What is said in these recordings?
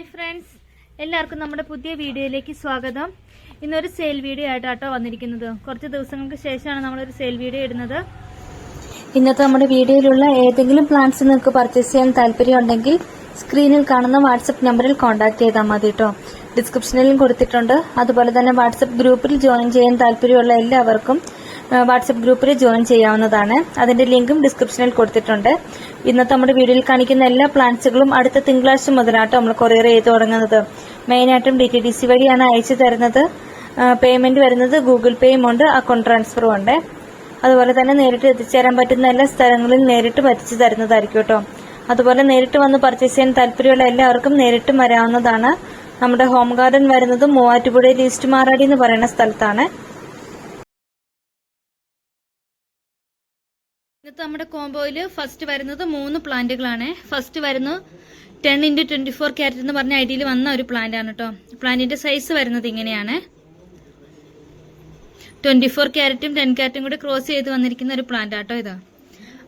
Hi friends, എല്ലാവർക്കും നമ്മുടെ പുതിയ വീഡിയോയിലേക്ക് സ്വാഗതം. ഇന്നൊരു സെയിൽ വീഡിയോ ആയിട്ടാട്ടോ വന്നിരിക്കുന്നത്. കുറച്ച് ദിവസങ്ങൾക്ക് ശേഷമാണ് നമ്മളൊരു സെയിൽ വീഡിയോ ഇടുന്നത്. ഇന്നത്തെ നമ്മുടെ വീഡിയോയിലുള്ള ഏതെങ്കിലും പ്ലാന്റ്സ് നിങ്ങൾക്ക് പർച്ചേസ് ചെയ്യാൻ താല്പര്യമുണ്ടെങ്കിൽ സ്ക്രീനിൽ കാണുന്ന വാട്സപ്പ് നമ്പറിൽ കോൺടാക്ട് ചെയ്താൽ മതി കേട്ടോ. ഡിസ്ക്രിപ്ഷനിലും കൊടുത്തിട്ടുണ്ട്. അതുപോലെ തന്നെ വാട്സപ്പ് ഗ്രൂപ്പിൽ ജോയിൻ ചെയ്യാൻ താല്പര്യമുള്ള എല്ലാവർക്കും വാട്സപ്പ് ഗ്രൂപ്പിൽ ജോയിൻ ചെയ്യാവുന്നതാണ്. അതിന്റെ ലിങ്കും ഡിസ്ക്രിപ്ഷനിൽ കൊടുത്തിട്ടുണ്ട്. ഇന്നത്തെ നമ്മുടെ വീഡിയോയിൽ കാണിക്കുന്ന എല്ലാ പ്ലാന്റ്സുകളും അടുത്ത തിങ്കളാഴ്ച മുതലാട്ടോ നമ്മൾ കൊറിയർ ചെയ്ത് തുടങ്ങുന്നത്. മെയിനായിട്ടും DTDC വഴിയാണ് അയച്ചു തരുന്നത്. പേയ്മെന്റ് വരുന്നത് ഗൂഗിൾ പേയും ഉണ്ട്, അക്കൗണ്ട് ട്രാൻസ്ഫറും ഉണ്ട്. അതുപോലെ തന്നെ നേരിട്ട് എത്തിച്ചേരാൻ പറ്റുന്ന എല്ലാ സ്ഥലങ്ങളിൽ നേരിട്ട് എത്തിച്ചു തരുന്നതായിരിക്കും കേട്ടോ. അതുപോലെ നേരിട്ട് വന്ന് പർച്ചേസ് ചെയ്യാൻ താല്പര്യമുള്ള എല്ലാവർക്കും നേരിട്ട് വരാവുന്നതാണ്. നമ്മുടെ ഹോം ഗാർഡൻ വരുന്നത് മൂവാറ്റുപുഴയിൽ ഈസ്റ്റ് മാറാടി എന്ന് പറയുന്ന സ്ഥലത്താണ്. ഇന്നത്തെ നമ്മുടെ കോംബോയിൽ ഫസ്റ്റ് വരുന്നത് 3 പ്ലാന്റുകളാണ്. ഫസ്റ്റ് വരുന്നത് 10x24 ക്യാരറ്റ് എന്ന് പറഞ്ഞ ഐഡിയിൽ വന്ന ഒരു പ്ലാന്റ് ആണ് കേട്ടോ. പ്ലാന്റിന്റെ സൈസ് വരുന്നത് ഇങ്ങനെയാണ്. 24 ക്യാരറ്റും 10 ക്യാരറ്റും കൂടി ക്രോസ് ചെയ്ത് വന്നിരിക്കുന്ന ഒരു പ്ലാന്റ് ആട്ടോ ഇത്.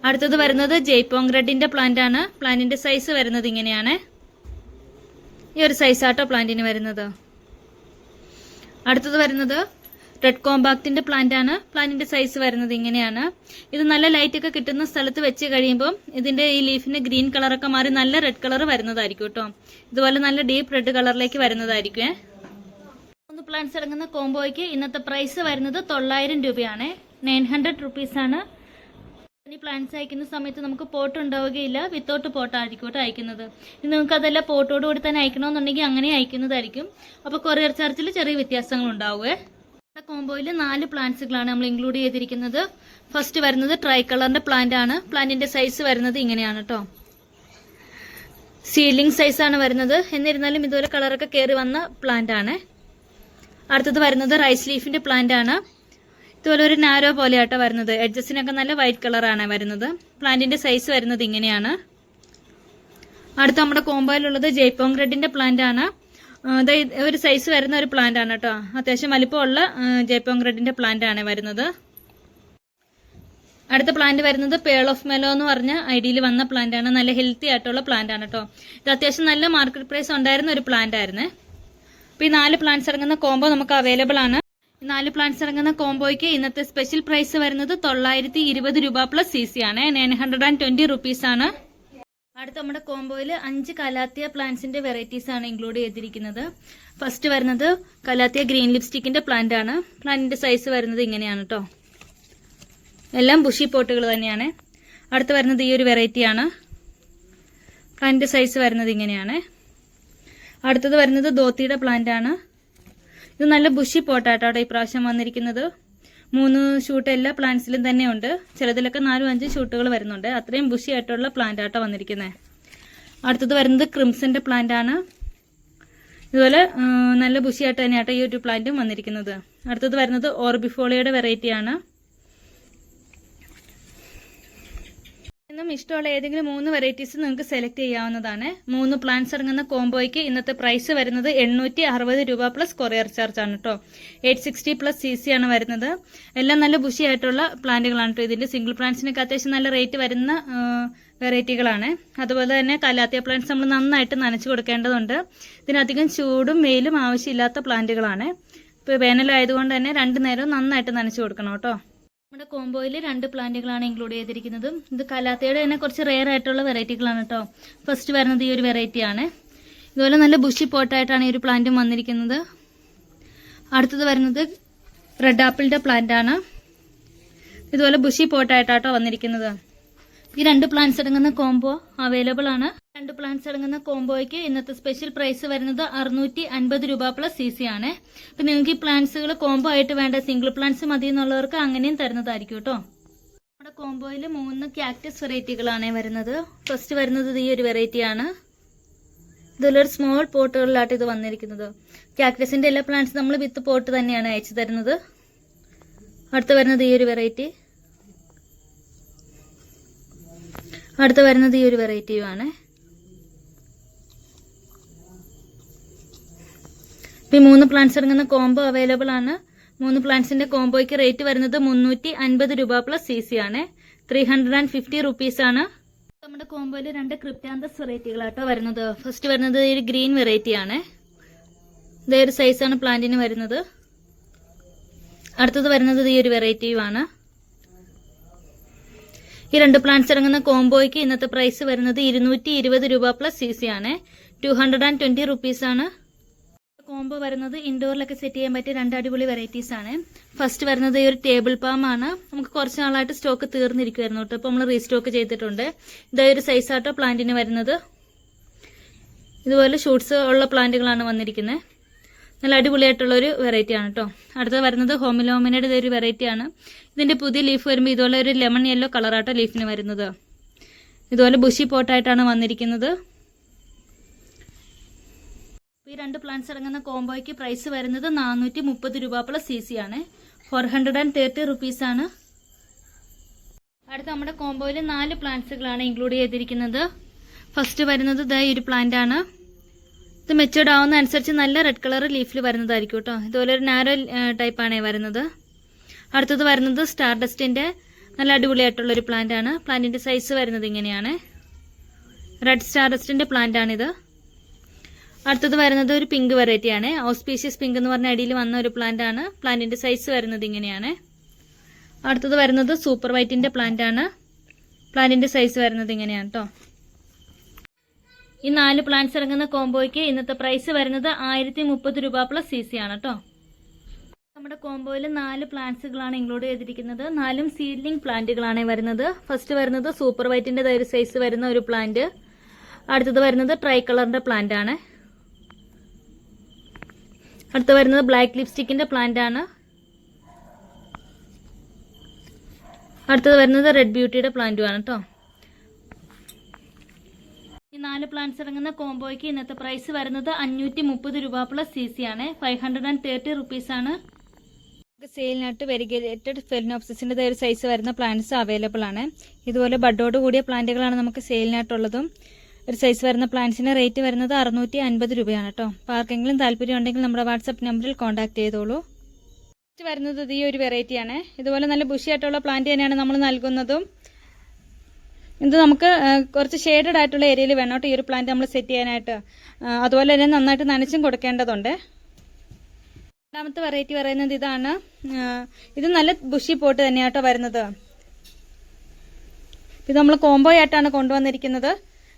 അടുത്തത് വരുന്നത് ജയ്പോങ് റെഡിന്റെ പ്ലാന്റ് ആണ്. പ്ലാന്റിന്റെ സൈസ് വരുന്നത് ഇങ്ങനെയാണ്. ഈ ഒരു സൈസ് ആട്ടോ പ്ലാന്റിന് വരുന്നത്. അടുത്തത് വരുന്നത് റെഡ് കോമ്പാക്റ്റിന്റെ പ്ലാന്റ് ആണ്. പ്ലാന്റിന്റെ സൈസ് വരുന്നത് ഇങ്ങനെയാണ്. ഇത് നല്ല ലൈറ്റ് ഒക്കെ കിട്ടുന്ന സ്ഥലത്ത് വെച്ച് കഴിയുമ്പോൾ ഇതിന്റെ ഈ ലീഫിന്റെ ഗ്രീൻ കളറൊക്കെ മാറി നല്ല റെഡ് കളർ വരുന്നതായിരിക്കും കേട്ടോ. ഇതുപോലെ നല്ല ഡീപ്പ് റെഡ് കളറിലേക്ക് വരുന്നതായിരിക്കും. 3 പ്ലാന്റ്സ് അടങ്ങുന്ന കോംബോയ്ക്ക് ഇന്നത്തെ പ്രൈസ് വരുന്നത് 900 രൂപയാണ്. 900 റുപ്പീസാണ്. ഈ പ്ലാന്റ്സ് അയക്കുന്ന സമയത്ത് നമുക്ക് പോട്ട് ഉണ്ടാവുകയില്ല, വിത്തൗട്ട് പോട്ടായിരിക്കും കേട്ടോ അയക്കുന്നത്. ഇനി നിങ്ങൾക്ക് അതെല്ലാം പോട്ടോട് കൂടി തന്നെ അയക്കണമെന്നുണ്ടെങ്കിൽ അങ്ങനെ അയക്കുന്നതായിരിക്കും. അപ്പോൾ കൊറിയർ ചാർജിൽ ചെറിയ വ്യത്യാസങ്ങൾ ഉണ്ടാവുകയെ. കോംബോയിൽ 4 പ്ലാന്റ്സുകളാണ് നമ്മൾ ഇൻക്ലൂഡ് ചെയ്തിരിക്കുന്നത്. ഫസ്റ്റ് വരുന്നത് ട്രൈ കളറിന്റെ പ്ലാന്റ് ആണ്. പ്ലാന്റിന്റെ സൈസ് വരുന്നത് ഇങ്ങനെയാണ് കേട്ടോ. സീഡ്ലിംഗ് സൈസ് ആണ് വരുന്നത്. എന്നിരുന്നാലും ഇതുപോലെ കളറൊക്കെ കയറി വന്ന പ്ലാന്റ് ആണ്. അടുത്തത് വരുന്നത് റൈസ് ലീഫിന്റെ പ്ലാന്റ് ആണ്. ഇതുപോലെ ഒരു നാരോ പോലെയാട്ടോ വരുന്നത്. എഡ്ജസിനൊക്കെ നല്ല വൈറ്റ് കളറാണ് വരുന്നത്. പ്ലാന്റിന്റെ സൈസ് വരുന്നത് ഇങ്ങനെയാണ്. അടുത്ത നമ്മുടെ കോംബോയിലുള്ളത് ജയ്പോങ് റെഡിന്റെ പ്ലാന്റ് ആണ്. ഒരു സൈസ് വരുന്ന ഒരു പ്ലാന്റ് ആണ് കേട്ടോ. അത്യാവശ്യം വലിപ്പമുള്ള ജയ്പോങ് റെഡിന്റെ പ്ലാന്റ് ആണ് വരുന്നത്. അടുത്ത പ്ലാന്റ് വരുന്നത് പേൾ ഓഫ് മെലോ എന്ന് പറഞ്ഞ ഐഡിയിൽ വന്ന പ്ലാന്റ് ആണ്. നല്ല ഹെൽത്തി ആയിട്ടുള്ള പ്ലാന്റ് ആണ് കേട്ടോ. ഇത് അത്യാവശ്യം നല്ല മാർക്കറ്റ് പ്രൈസ് ഉണ്ടായിരുന്ന ഒരു പ്ലാന്റ് ആയിരുന്നേ. അപ്പൊ ഈ 4 പ്ലാന്റ്സ് ഇറങ്ങുന്ന കോംബോ നമുക്ക് അവൈലബിൾ ആണ്. ഈ 4 പ്ലാന്റ്സ് ഇറങ്ങുന്ന കോംബോയ്ക്ക് ഇന്നത്തെ സ്പെഷ്യൽ പ്രൈസ് വരുന്നത് 920 രൂപ പ്ലസ് CC ആണ്. 920 റുപ്പീസ് ആണ്. അടുത്ത നമ്മുടെ കോംബോയിൽ 5 കലാത്തിയ പ്ലാന്റ്സിന്റെ വെറൈറ്റീസ് ആണ് ഇൻക്ലൂഡ് ചെയ്തിരിക്കുന്നത്. ഫസ്റ്റ് വരുന്നത് കലാത്തിയ ഗ്രീൻ ലിപ്സ്റ്റിക്കിന്റെ പ്ലാന്റ് ആണ്. പ്ലാന്റിന്റെ സൈസ് വരുന്നത് ഇങ്ങനെയാണ് കേട്ടോ. എല്ലാം ബുഷി പോട്ടുകൾ തന്നെയാണ്. അടുത്ത് വരുന്നത് ഈ ഒരു വെറൈറ്റി ആണ്. പ്ലാന്റിന്റെ സൈസ് വരുന്നത് ഇങ്ങനെയാണ്. അടുത്തത് വരുന്നത് ധോത്തിയുടെ പ്ലാന്റ് ആണ്. ഇത് നല്ല ബുഷി പോട്ടാട്ടോ ഇപ്രാവശ്യം വന്നിരിക്കുന്നത്. 3 ഷൂട്ട് എല്ലാ പ്ലാന്റ്സിലും തന്നെ ഉണ്ട്. ചിലതിലൊക്കെ 4-5 ഷൂട്ടുകൾ വരുന്നുണ്ട്. അത്രയും ബുഷി ആയിട്ടുള്ള പ്ലാന്റ് ആട്ടോ വന്നിരിക്കുന്നത്. അടുത്തത് വരുന്നത് ക്രിംസന്റെ പ്ലാന്റ് ആണ്. ഇതുപോലെ നല്ല ബുഷി ആയിട്ട് തന്നെയാട്ടോ ഈ ഒരു പ്ലാന്റും വന്നിരിക്കുന്നത്. അടുത്തത് വരുന്നത് ഓർബിഫോളിയുടെ വെറൈറ്റി ആണ്. ഇഷ്ടമുള്ള ഏതെങ്കിലും 3 വെറൈറ്റീസ് നിങ്ങൾക്ക് സെലക്ട് ചെയ്യാവുന്നതാണ്. 3 പ്ലാന്റ്സ് അടങ്ങുന്ന കോംബോയ്ക്ക് ഇന്നത്തെ പ്രൈസ് വരുന്നത് 860 രൂപ പ്ലസ് കൊറിയർ ചാർജ് ആണ് കേട്ടോ. 860 പ്ലസ് CC ആണ് വരുന്നത്. എല്ലാം നല്ല ബുഷി ആയിട്ടുള്ള പ്ലാന്റുകളാണ് കേട്ടോ. ഇതിന്റെ സിംഗിൾ പ്ലാന്റ്സിനൊക്കെ അത്യാവശ്യം നല്ല റേറ്റ് വരുന്ന വെറൈറ്റികളാണ്. അതുപോലെ തന്നെ കലാത്തിയ പ്ലാന്റ്സ് നമ്മൾ നന്നായിട്ട് നനച്ചു കൊടുക്കേണ്ടതുണ്ട്. ഇതിനധികം ചൂടും വെയിലും ആവശ്യമില്ലാത്ത പ്ലാന്റുകളാണ്. ഇപ്പോൾ വേനലായതുകൊണ്ട് തന്നെ 2 നേരവും നന്നായിട്ട് നനച്ചു കൊടുക്കണം കേട്ടോ. നമ്മുടെ കോംബോയിൽ 2 പ്ലാന്റുകളാണ് ഇൻക്ലൂഡ് ചെയ്തിരിക്കുന്നത്. ഇത് കലാത്തയുടെ തന്നെ കുറച്ച് റെയർ ആയിട്ടുള്ള വെറൈറ്റികളാണ് കേട്ടോ. ഫസ്റ്റ് വരുന്നത് ഈ ഒരു വെറൈറ്റി ആണ്. ഇതുപോലെ നല്ല ബുഷി പോട്ടായിട്ടാണ് ഈ ഒരു പ്ലാന്റും വന്നിരിക്കുന്നത്. അടുത്തത് വരുന്നത് റെഡ് ആപ്പിളിന്റെ പ്ലാന്റ് ആണ്. ഇതുപോലെ ബുഷി പോട്ടായിട്ടാട്ടോ വന്നിരിക്കുന്നത്. ഈ 2 പ്ലാന്റ്സ് അടങ്ങുന്ന കോംബോ അവൈലബിൾ ആണ്. 2 പ്ലാന്റ്സ് അടങ്ങുന്ന കോംബോയ്ക്ക് ഇന്നത്തെ സ്പെഷ്യൽ പ്രൈസ് വരുന്നത് 650 രൂപ പ്ലസ് CC ആണ്. അപ്പൊ നിങ്ങൾക്ക് ഈ പ്ലാന്റ്സുകൾ കോംബോ ആയിട്ട് വേണ്ട സിംഗിൾ പ്ലാന്റ്സ് മതി എന്നുള്ളവർക്ക് അങ്ങനെയും തരുന്നതായിരിക്കും കേട്ടോ. നമ്മുടെ കോംബോയിൽ 3 ക്യാക്ടസ് വെറൈറ്റികളാണ് വരുന്നത്. ഫസ്റ്റ് വരുന്നത് ഈ ഒരു വെറൈറ്റി ആണ്. ഇതുള്ളൊരു സ്മോൾ പോട്ടുകളിലായിട്ട് ഇത് വന്നിരിക്കുന്നത്. ക്യാക്ടസിന്റെ എല്ലാ പ്ലാന്റ്സും നമ്മൾ വിത്ത് പോട്ട് തന്നെയാണ് അയച്ചു തരുന്നത്. അടുത്ത് വരുന്നത് ഈ ഒരു വെറൈറ്റി. അടുത്ത് വരുന്നത് ഈ ഒരു വെറൈറ്റിയുമാണ്. ഇപ്പൊ 3 പ്ലാന്റ്സ് അടങ്ങുന്ന കോംബോ അവൈലബിൾ ആണ്. 3 പ്ലാന്റ്സിന്റെ കോംബോയ്ക്ക് റേറ്റ് വരുന്നത് 350 രൂപ പ്ലസ് CC ആണ്. 350 റുപ്പീസ് ആണ്. നമ്മുടെ കോംബോയിൽ 2 ക്രിപ്റ്റാന്തസ് വെറൈറ്റികളാട്ടോ വരുന്നത്. ഫസ്റ്റ് വരുന്നത് ഈ ഗ്രീൻ വെറൈറ്റി ആണ്. ഇതേ ഒരു സൈസാണ് പ്ലാന്റിന് വരുന്നത്. അടുത്തത് വരുന്നത് ഈ ഒരു വെറൈറ്റിയുമാണ്. ഈ 2 പ്ലാന്റ്സ് ഇറങ്ങുന്ന കോംബോയ്ക്ക് ഇന്നത്തെ പ്രൈസ് വരുന്നത് 220 രൂപ പ്ലസ് CC ആണ്. 220 റുപ്പീസ് ആണ്. കോംബോ വരുന്നത് ഇൻഡോറിലൊക്കെ സെറ്റ് ചെയ്യാൻ പറ്റിയ 2 അടിപൊളി വെറൈറ്റീസ് ആണ്. ഫസ്റ്റ് വരുന്നത് ഈ ഒരു ടേബിൾ പാം ആണ്. നമുക്ക് കുറച്ച് നാളായിട്ട് സ്റ്റോക്ക് തീർന്നിരിക്കുമായിരുന്നു കേട്ടോ. അപ്പോൾ നമ്മൾ റീസ്റ്റോക്ക് ചെയ്തിട്ടുണ്ട്. ഇതേ ഒരു സൈസ് ആട്ടോ പ്ലാന്റിന് വരുന്നത്. ഇതുപോലെ ഷൂട്ട്സ് ഉള്ള പ്ലാന്റുകളാണ് വന്നിരിക്കുന്നത്. നല്ല അടിപൊളിയായിട്ടുള്ള ഒരു വെറൈറ്റി ആണ് കേട്ടോ. അടുത്തത് വരുന്നത് ഹോമിലോമിനയുടെ ഇതൊരു വെറൈറ്റി ആണ്. ഇതിന്റെ പുതിയ ലീഫ് വരുമ്പോൾ ഇതുപോലെ ഒരു ലെമൺ യെല്ലോ കളറാട്ടോ ലീഫിന് വരുന്നത്. ഇതുപോലെ ബുഷി പോട്ടായിട്ടാണ് വന്നിരിക്കുന്നത്. ഈ 2 പ്ലാന്റ്സ് ഇറങ്ങുന്ന കോംബോയ്ക്ക് പ്രൈസ് വരുന്നത് 430 രൂപ പ്ലസ് CC ആണ്. 430 റുപ്പീസ് ആണ്. അടുത്ത നമ്മുടെ കോംബോയിൽ 4 പ്ലാന്റ്സുകളാണ് ഇൻക്ലൂഡ് ചെയ്തിരിക്കുന്നത്. ഫസ്റ്റ് വരുന്നത് ഇതാ ഈ ഒരു പ്ലാന്റ് ആണ്. ഇത് മെച്ചൂർഡ് ആവുന്ന അനുസരിച്ച് നല്ല റെഡ് കളർ ലീഫിൽ വരുന്നതായിരിക്കും കേട്ടോ. ഇതുപോലെ ഒരു നാരോ ടൈപ്പാണ് വരുന്നത്. അടുത്തത് വരുന്നത് സ്റ്റാർ ഡസ്റ്റിന്റെ നല്ല അടിപൊളിയായിട്ടുള്ള ഒരു പ്ലാന്റ് ആണ്. പ്ലാന്റിന്റെ സൈസ് വരുന്നത് ഇങ്ങനെയാണ്. റെഡ് സ്റ്റാർ ഡസ്റ്റിന്റെ പ്ലാന്റ് ആണിത്. അടുത്തത് വരുന്നത് ഒരു പിങ്ക് വെറൈറ്റി ആണ്. ഓസ്പീഷ്യസ് പിങ്ക് എന്ന് പറഞ്ഞ അടിയിൽ വന്ന ഒരു പ്ലാന്റ് ആണ്. പ്ലാന്റിന്റെ സൈസ് വരുന്നത് ഇങ്ങനെയാണ്. അടുത്തത് വരുന്നത് സൂപ്പർ വൈറ്റിന്റെ പ്ലാന്റ് ആണ്. പ്ലാന്റിന്റെ സൈസ് വരുന്നത് ഇങ്ങനെയാണ് കേട്ടോ. ഈ 4 പ്ലാന്റ്സ് ഇറങ്ങുന്ന കോംബോയ്ക്ക് ഇന്നത്തെ പ്രൈസ് വരുന്നത് 1030 രൂപ പ്ലസ് CC ആണ് കേട്ടോ. നമ്മുടെ കോംബോയിൽ 4 പ്ലാന്റ്സുകളാണ് ഇൻക്ലൂഡ് ചെയ്തിരിക്കുന്നത്. 4ഉം സീഡ്ലിംഗ് പ്ലാന്റുകളാണ് വരുന്നത്. ഫസ്റ്റ് വരുന്നത് സൂപ്പർ വൈറ്റിന്റെ ഒരു സൈസ് വരുന്ന ഒരു പ്ലാന്റ്. അടുത്തത് വരുന്നത് ട്രൈ കളറിന്റെ പ്ലാന്റ് ആണ്. അടുത്ത് വരുന്നത് ബ്ലാക്ക് ലിപ്സ്റ്റിക്കിന്റെ പ്ലാന്റ് ആണ്. അടുത്തത് വരുന്നത് റെഡ് ബ്യൂട്ടിയുടെ പ്ലാന്റും ആണ് കേട്ടോ. ഈ 4 പ്ലാന്റ്സ് ഇറങ്ങുന്ന കോംബോയ്ക്ക് ഇന്നത്തെ പ്രൈസ് വരുന്നത് 530 രൂപ പ്ലസ് CC ആണ്. 530 റുപ്പീസ് ആണ്. സെയിലിനായിട്ട് വെരിഗേറ്റഡ് ഫെലിനോപ്സിസിന്റെ ഒരു സൈസ് വരുന്ന പ്ലാന്റ്സ് അവൈലബിൾ ആണ്. ഇതുപോലെ ബഡോട് കൂടിയ പ്ലാന്റുകളാണ് നമുക്ക് സെയിലിനായിട്ടുള്ളതും. ഒരു സൈസ് വരുന്ന പ്ലാന്റ്സിന് റേറ്റ് വരുന്നത് 650 രൂപയാണ് കേട്ടോ. അപ്പോൾ ആർക്കെങ്കിലും താല്പര്യം ഉണ്ടെങ്കിൽ നമ്മുടെ വാട്സപ്പ് നമ്പറിൽ കോൺടാക്ട് ചെയ്തോളൂ. നെക്സ്റ്റ് വരുന്നത് ഈ ഒരു വെറൈറ്റി ആണ്. ഇതുപോലെ നല്ല ബുഷിയായിട്ടുള്ള പ്ലാന്റ് തന്നെയാണ് നമ്മൾ നൽകുന്നതും. ഇത് നമുക്ക് കുറച്ച് ഷെയ്ഡഡ് ആയിട്ടുള്ള ഏരിയയിൽ വേണം കേട്ടോ ഈ ഒരു പ്ലാന്റ് നമ്മൾ സെറ്റ് ചെയ്യാനായിട്ട്. അതുപോലെ തന്നെ നന്നായിട്ട് നനച്ചും കൊടുക്കേണ്ടതുണ്ട്. രണ്ടാമത്തെ വെറൈറ്റി പറയുന്നത് ഇതാണ്. ഇത് നല്ല ബുഷി പോട്ട് തന്നെയാട്ടോ വരുന്നത്. ഇത് നമ്മൾ കോംബോ ആയിട്ടാണ് കൊണ്ടുവന്നിരിക്കുന്നത്.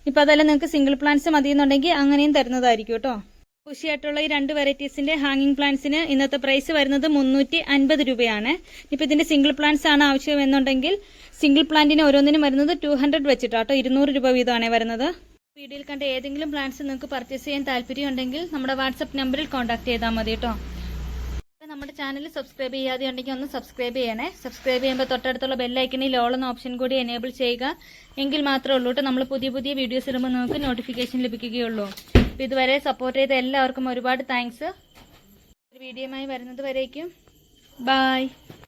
ഇപ്പം അതെല്ലാം നിങ്ങൾക്ക് സിംഗിൾ പ്ലാന്റ്സ് മതിയെന്നുണ്ടെങ്കിൽ അങ്ങനെയും തരുന്നതായിരിക്കും കേട്ടോ. ബുഷിയായിട്ടുള്ള ഈ 2 വെറൈറ്റീസിന്റെ ഹാങ്ങിങ് പ്ലാന്റ്സിന് ഇന്നത്തെ പ്രൈസ് വരുന്നത് 350 രൂപയാണ്. ഇപ്പം ഇതിന്റെ സിംഗിൾ പ്ലാന്റ്സ് ആണ് ആവശ്യമെന്നുണ്ടെങ്കിൽ സിംഗിൾ പ്ലാന്റിന് ഓരോന്നിനും വരുന്നത് 200 വെച്ചിട്ടാട്ടോ. 200 രൂപ വീതമാണ് വരുന്നത്. വീഡിയോയിൽ കണ്ട ഏതെങ്കിലും പ്ലാന്റ്സ് നിങ്ങൾക്ക് പർച്ചേസ് ചെയ്യാൻ താല്പര്യം ഉണ്ടെങ്കിൽ നമ്മുടെ വാട്സപ്പ് നമ്പറിൽ കോൺടാക്ട് ചെയ്താൽ മതി കേട്ടോ. നമ്മുടെ ചാനൽ സബ്സ്ക്രൈബ് ചെയ്യാതെ ഉണ്ടെങ്കിൽ ഒന്ന് സബ്സ്ക്രൈബ് ചെയ്യണേ. സബ്സ്ക്രൈബ് ചെയ്യുമ്പോൾ തൊട്ടടുത്തുള്ള ബെല്ലൈക്കണിൽ ഓൾ എന്ന ഓപ്ഷൻ കൂടി എനേബിൾ ചെയ്യുക. എങ്കിൽ മാത്രമേ ഉള്ളൂ കേട്ടോ നമ്മൾ പുതിയ പുതിയ വീഡിയോസ് ഇടുമ്പോൾ നിങ്ങൾക്ക് നോട്ടിഫിക്കേഷൻ ലഭിക്കുകയുള്ളൂ. അപ്പോൾ ഇതുവരെ സപ്പോർട്ട് ചെയ്ത എല്ലാവർക്കും ഒരുപാട് താങ്ക്സ്. ഒരു വീഡിയോയുമായി വരുന്നത് വരേക്കും ബൈ.